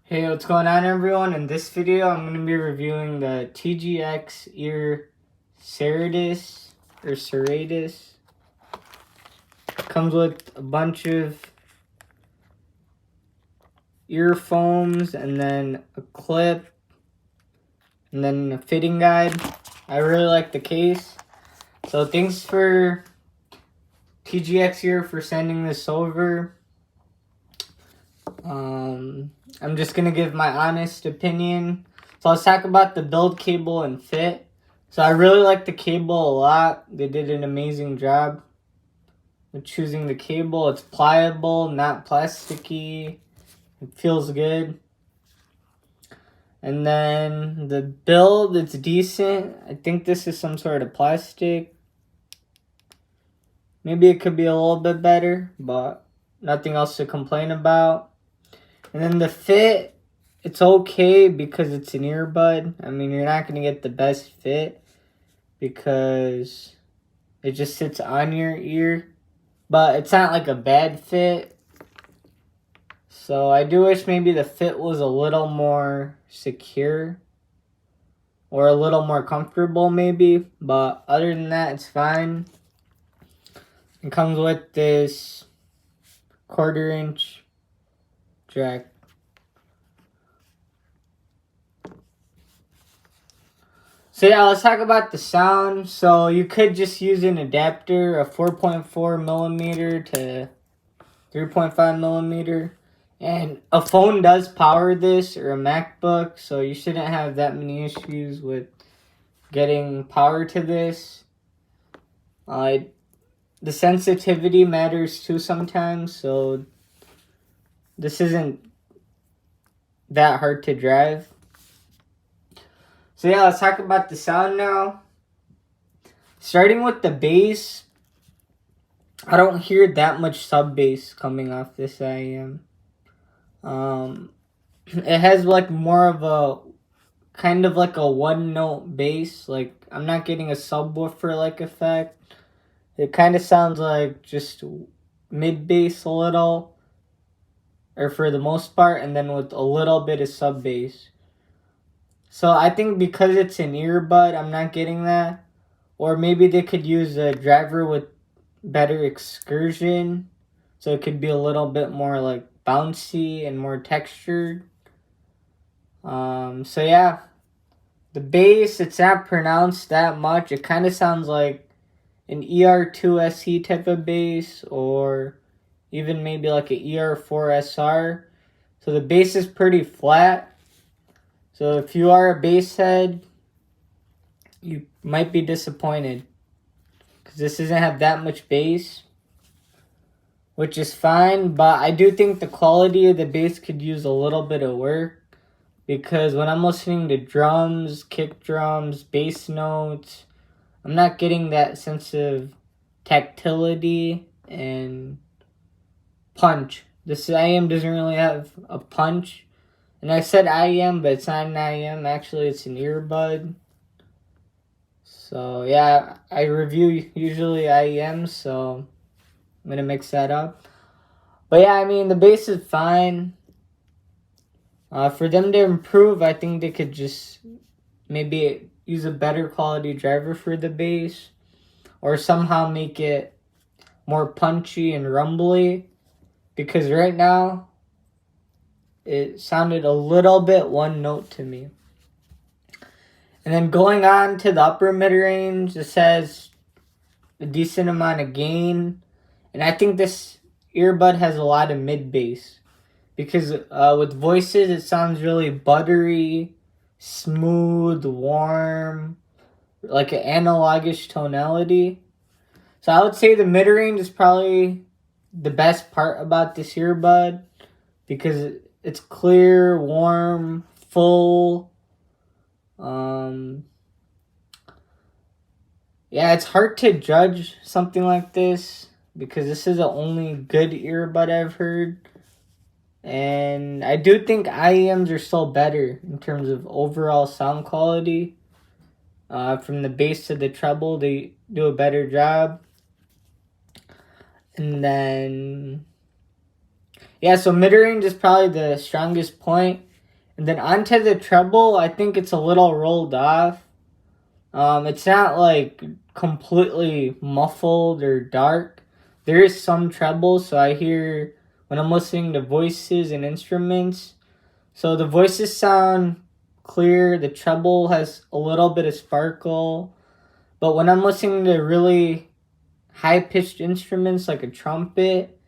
Hey, what's going on everyone? In this video, I'm going to be reviewing the Tgxear Serratus or Serratus. Comes with a bunch of earphones and then a clip and then a fitting guide. I really like the case. So thanks for Tgxear for sending this over. I'm just going to give my honest opinion. So let's talk about the build, cable, and fit. So I really like the cable a lot. They did an amazing job with choosing the cable. It's pliable, not plasticky. It feels good. And then the build, it's decent. I think this is some sort of plastic. Maybe it could be a little bit better, but nothing else to complain about. And then the fit, it's okay because it's an earbud. I mean, you're not going to get the best fit because it just sits on your ear. But it's not like a bad fit. So I do wish maybe the fit was a little more secure or a little more comfortable maybe. But other than that, it's fine. It comes with this 1/4-inch jack. So yeah, let's talk about the sound. So you could just use an adapter, a 4.4 millimeter to 3.5 millimeter. And a phone does power this, or a MacBook, so you shouldn't have that many issues with getting power to this. The sensitivity matters too sometimes, so this isn't that hard to drive. So yeah, let's talk about the sound now. Starting with the bass, I don't hear that much sub bass coming off this IEM. It has like more of a kind of like a one note bass. Like I'm not getting a subwoofer like effect. It kind of sounds like just mid bass a little, or for the most part, and then with a little bit of sub bass. So I think because it's an earbud, I'm not getting that. Or maybe they could use a driver with better excursion, so it could be a little bit more like bouncy and more textured. So yeah, the bass, it's not pronounced that much. It kind of sounds like an ER2 SE type of bass, or even maybe like an ER4 SR. So the bass is pretty flat. So if you are a bass head, you might be disappointed because this doesn't have that much bass, which is fine. But I do think the quality of the bass could use a little bit of work, because when I'm listening to drums, kick drums, bass notes, I'm not getting that sense of tactility and punch. This IEM doesn't really have a punch. And I said IEM, but it's not an IEM. Actually, it's an earbud. So, yeah, I review usually IEMs, so I'm going to mix that up. But, yeah, I mean, the bass is fine. For them to improve, I think they could just maybe use a better quality driver for the bass, or somehow make it more punchy and rumbly, because right now it sounded a little bit one note to me. And then going on to the upper mid-range, this has a decent amount of gain. And I think this earbud has a lot of mid-bass, because with voices, it sounds really buttery, smooth, warm, like an analogish tonality. So I would say the mid-range is probably the best part about this earbud, because it's clear, warm, full. Yeah, it's hard to judge something like this, because this is the only good earbud I've heard. And I do think IEMs are still better in terms of overall sound quality. From the bass to the treble, they do a better job. And then, yeah, so mid-range is probably the strongest point. And then onto the treble, I think it's a little rolled off. It's not like completely muffled or dark. There is some treble, so I hear when I'm listening to voices and instruments. So the voices sound clear, the treble has a little bit of sparkle. But when I'm listening to really high-pitched instruments like a trumpet,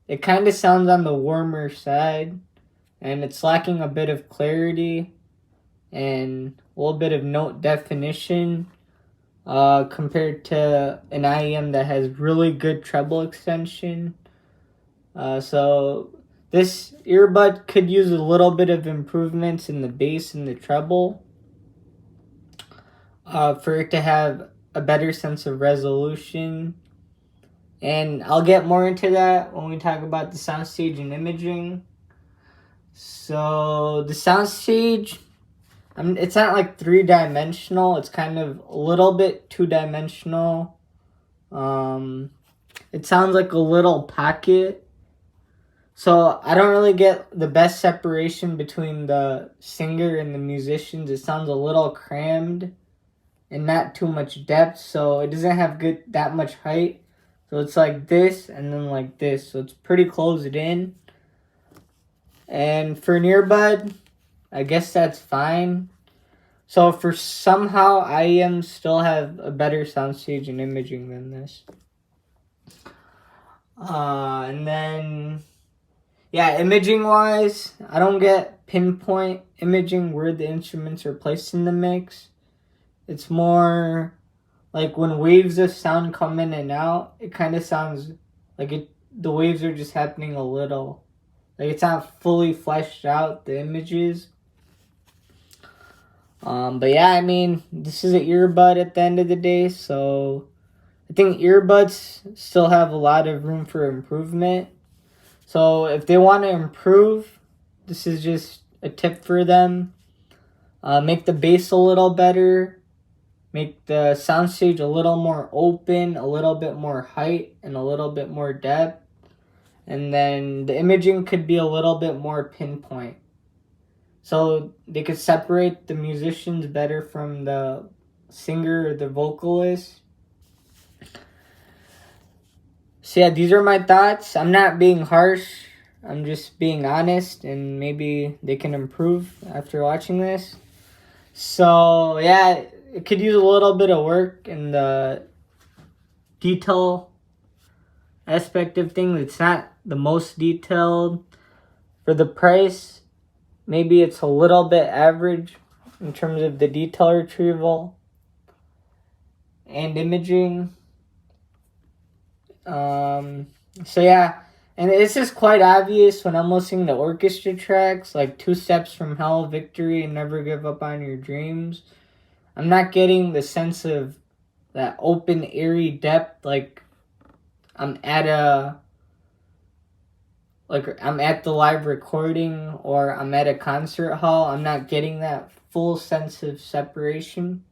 it kind of sounds on the warmer side. And it's lacking a bit of clarity and a little bit of note definition compared to an IEM that has really good treble extension. So this earbud could use a little bit of improvements in the bass and the treble for it to have a better sense of resolution. And I'll get more into that when we talk about the soundstage and imaging. So the soundstage, it's not like 3-dimensional. It's kind of a little bit 2-dimensional. It sounds like a little pocket. So I don't really get the best separation between the singer and the musicians. It sounds a little crammed and not too much depth. So it doesn't have that much height. So it's like this and then like this. So it's pretty closed in. And for an earbud, I guess that's fine. So for somehow IEMs still have a better soundstage and imaging than this. And then, yeah, imaging wise, I don't get pinpoint imaging where the instruments are placed in the mix. It's more like when waves of sound come in and out, it kind of sounds like the waves are just happening a little. Like it's not fully fleshed out, the images. But yeah, I mean, this is an earbud at the end of the day, so I think earbuds still have a lot of room for improvement. So if they want to improve, this is just a tip for them. Make the bass a little better. Make the soundstage a little more open, a little bit more height, and a little bit more depth. And then the imaging could be a little bit more pinpoint. So they could separate the musicians better from the singer or the vocalist. So yeah, these are my thoughts. I'm not being harsh. I'm just being honest, and maybe they can improve after watching this. So yeah, it could use a little bit of work in the detail aspect of things. It's not the most detailed. For the price, maybe it's a little bit average in terms of the detail retrieval and imaging. So yeah, and it's just quite obvious when I'm listening to orchestra tracks like Two Steps from Hell, Victory, and Never Give Up on Your Dreams. I'm not getting the sense of that open, airy depth like I'm at the live recording or I'm at a concert hall. I'm not getting that full sense of separation.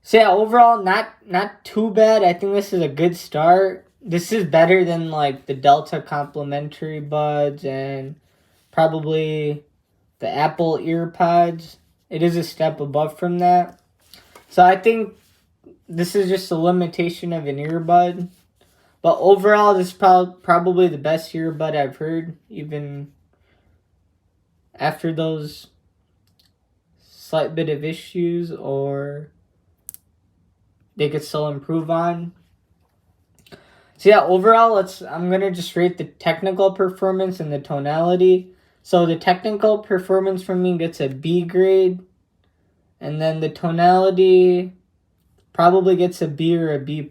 So yeah, overall, not too bad. I think this is a good start. This is better than like the Delta complementary buds and probably the Apple EarPods. It is a step above from that. So I think this is just a limitation of an earbud. But overall, this is probably the best earbud I've heard, even after those slight bit of issues or they could still improve on. So yeah, overall, I'm going to just rate the technical performance and the tonality. So the technical performance from me gets a B grade. And then the tonality probably gets a B or a B+.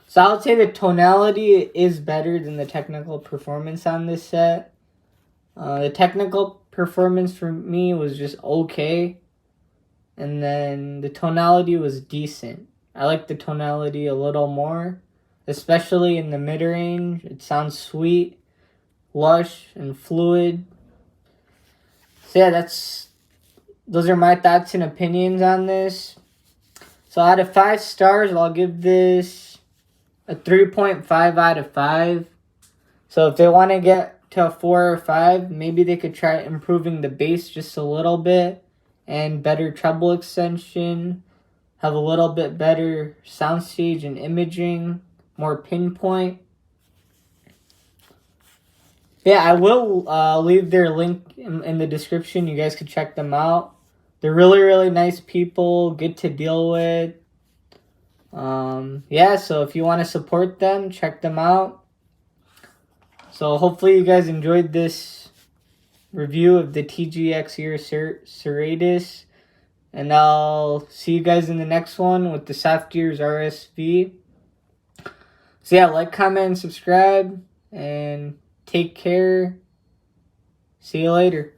So I would say the tonality is better than the technical performance on this set. The technical performance for me was just okay. And then the tonality was decent. I like the tonality a little more, especially in the mid-range. It sounds sweet, lush, and fluid. So yeah, those are my thoughts and opinions on this. So out of 5 stars, I'll give this a 3.5 out of 5. So if they want to get to 4 or 5. Maybe they could try improving the bass just a little bit and better treble extension, have a little bit better soundstage and imaging, more pinpoint. Yeah, I will leave their link in the description. You guys can check them out. They're really, really nice people, good to deal with. Yeah, so if you want to support them, check them out. So hopefully you guys enjoyed this review of the Tgxear Serratus. And I'll see you guys in the next one with the Softgears RSV. So yeah, like, comment, and subscribe. And take care. See you later.